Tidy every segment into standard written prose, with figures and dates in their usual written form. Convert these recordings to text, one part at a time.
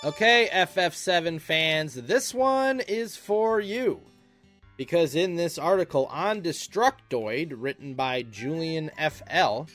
Okay, FF7 fans, this one is for you. Because in this article on Destructoid, written by Julian F.L.,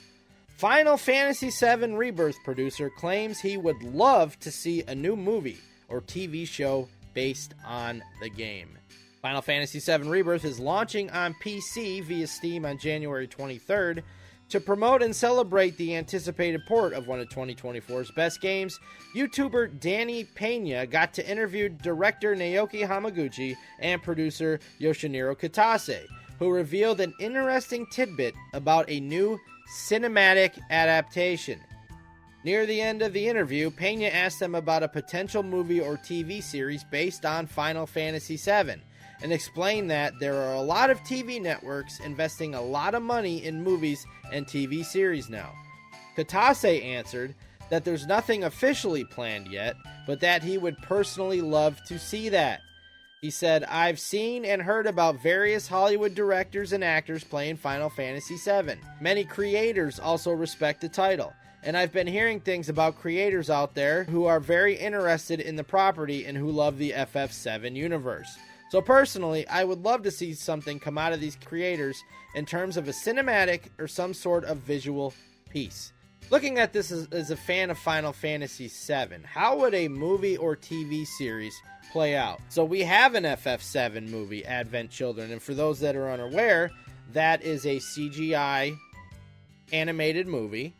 Final Fantasy VII Rebirth producer claims he would love to see a new movie or TV show based on the game. Final Fantasy VII Rebirth is launching on PC via Steam on January 23rd. To promote and celebrate the anticipated port of one of 2024's best games, YouTuber Danny Pena got to interview director Naoki Hamaguchi and producer Yoshinori Kitase, who revealed an interesting tidbit about a new cinematic adaptation. Near the end of the interview, Pena asked them about a potential movie or TV series based on Final Fantasy VII, and explained that there are a lot of TV networks investing a lot of money in movies and TV series now. Kitase answered that there's nothing officially planned yet, but that he would personally love to see that. He said, "I've seen and heard about various Hollywood directors and actors playing Final Fantasy VII. Many creators also respect the title, and I've been hearing things about creators out there who are very interested in the property and who love the FF7 universe. So personally, I would love to see something come out of these creators in terms of a cinematic or some sort of visual piece." Looking at this as a fan of Final Fantasy VII, how would a movie or TV series play out? So we have an FF7 movie, Advent Children, and for those that are unaware, that is a CGI animated movie.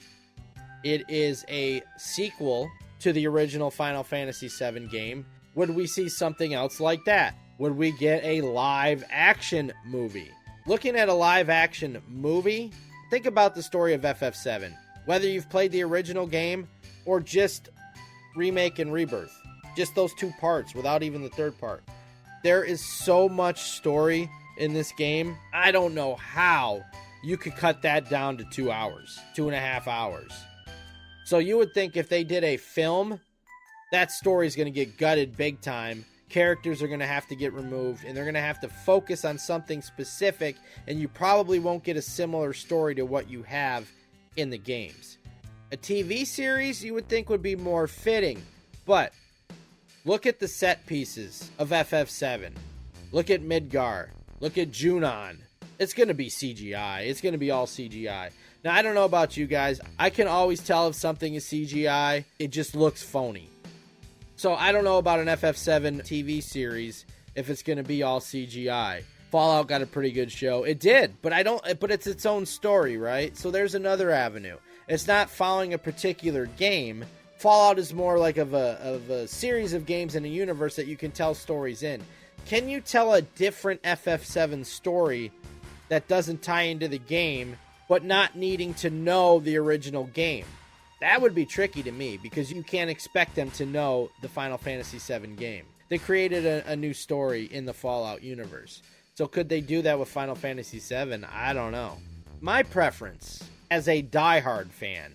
It is a sequel to the original Final Fantasy VII game. Would we see something else like that? Would we get a live action movie? Looking at a live action movie, think about the story of FF7. Whether you've played the original game or just Remake and Rebirth. Just those two parts without even the third part. There is so much story in this game. I don't know how you could cut that down to 2 hours, 2.5 hours. So you would think if they did a film, that story is going to get gutted big time. Characters are going to have to get removed, and they're going to have to focus on something specific, and you probably won't get a similar story to what you have in the games. A TV series you would think would be more fitting, but look at the set pieces of FF7. Look at Midgar. Look at Junon. It's going to be CGI. It's going to be all CGI. Now, I don't know about you guys. I can always tell if something is CGI. It just looks phony. So I don't know about an FF7 TV series if it's going to be all CGI. Fallout got a pretty good show. It did, but it's its own story, right? So there's another avenue. It's not following a particular game. Fallout is more like of a series of games in a universe that you can tell stories in. Can you tell a different FF7 story that doesn't tie into the game, but not needing to know the original game? That would be tricky to me, because you can't expect them to know the Final Fantasy VII game. They created a new story in the Fallout universe. So could they do that with Final Fantasy VII? I don't know. My preference, as a diehard fan,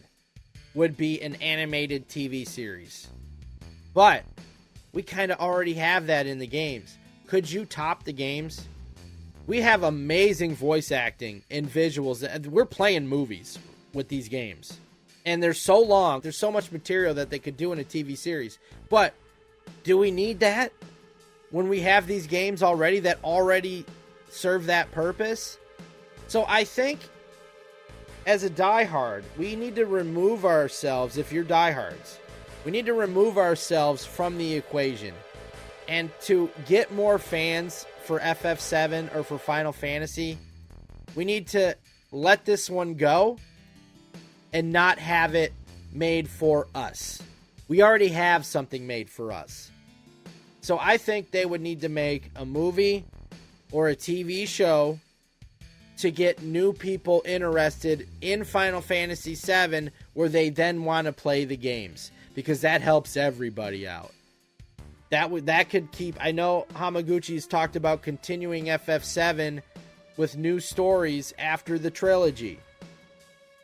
would be an animated TV series. But we kind of already have that in the games. Could you top the games? We have amazing voice acting and visuals. We're playing movies with these games. And they're so long. There's so much material that they could do in a TV series. But do we need that when we have these games already that already serve that purpose? So I think as a diehard, we need to remove ourselves, if you're diehards, we need to remove ourselves from the equation. And to get more fans for FF7 or for Final Fantasy, we need to let this one go and not have it made for us. We already have something made for us. So I think they would need to make a movie or a TV show to get new people interested in Final Fantasy VII, where they then want to play the games, because that helps everybody out. That could keep... I know Hamaguchi's talked about continuing FF7 with new stories after the trilogy.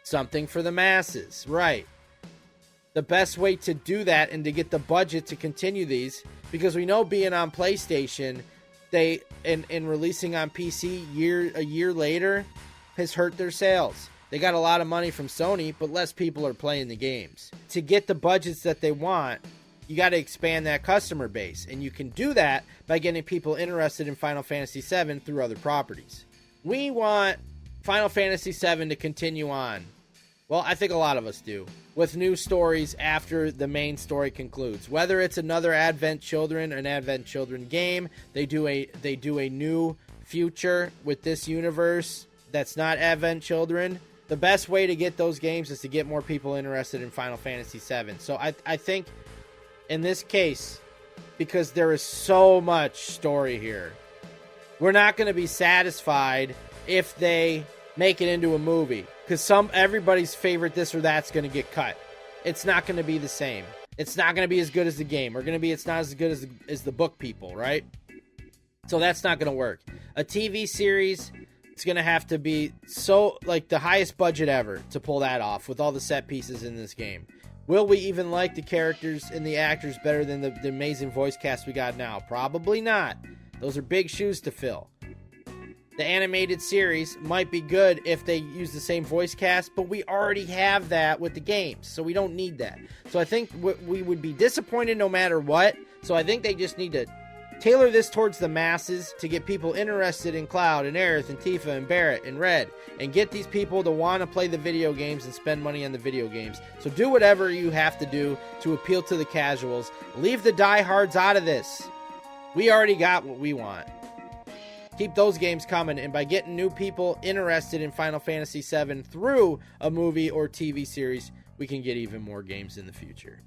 Something for the masses, right? The best way to do that and to get the budget to continue these, because we know being on PlayStation, they and releasing on PC a year later has hurt their sales. They got a lot of money from Sony, but less people are playing the games. To get the budgets that they want, you got to expand that customer base. And you can do that by getting people interested in Final Fantasy VII through other properties. We want Final Fantasy VII to continue on. Well, I think a lot of us do, with new stories after the main story concludes. Whether it's another Advent Children, an Advent Children game, they do a new future with this universe that's not Advent Children. The best way to get those games is to get more people interested in Final Fantasy VII. So I think in this case, because there is so much story here, we're not going to be satisfied if they make it into a movie. Because everybody's favorite this or that's going to get cut. It's not going to be the same. It's not going to be as good as the game. It's not as good as the book people, right? So that's not going to work. A TV series, it's going to have to be so, like, the highest budget ever to pull that off with all the set pieces in this game. Will we even like the characters and the actors better than the amazing voice cast we got now? Probably not. Those are big shoes to fill. The animated series might be good if they use the same voice cast, but we already have that with the games, so we don't need that. So I think we would be disappointed no matter what, so I think they just need to tailor this towards the masses to get people interested in Cloud and Aerith and Tifa and Barret and Red, and get these people to want to play the video games and spend money on the video games. So do whatever you have to do to appeal to the casuals. Leave the diehards out of this. We already got what we want. Keep those games coming, and by getting new people interested in Final Fantasy VII through a movie or TV series, we can get even more games in the future.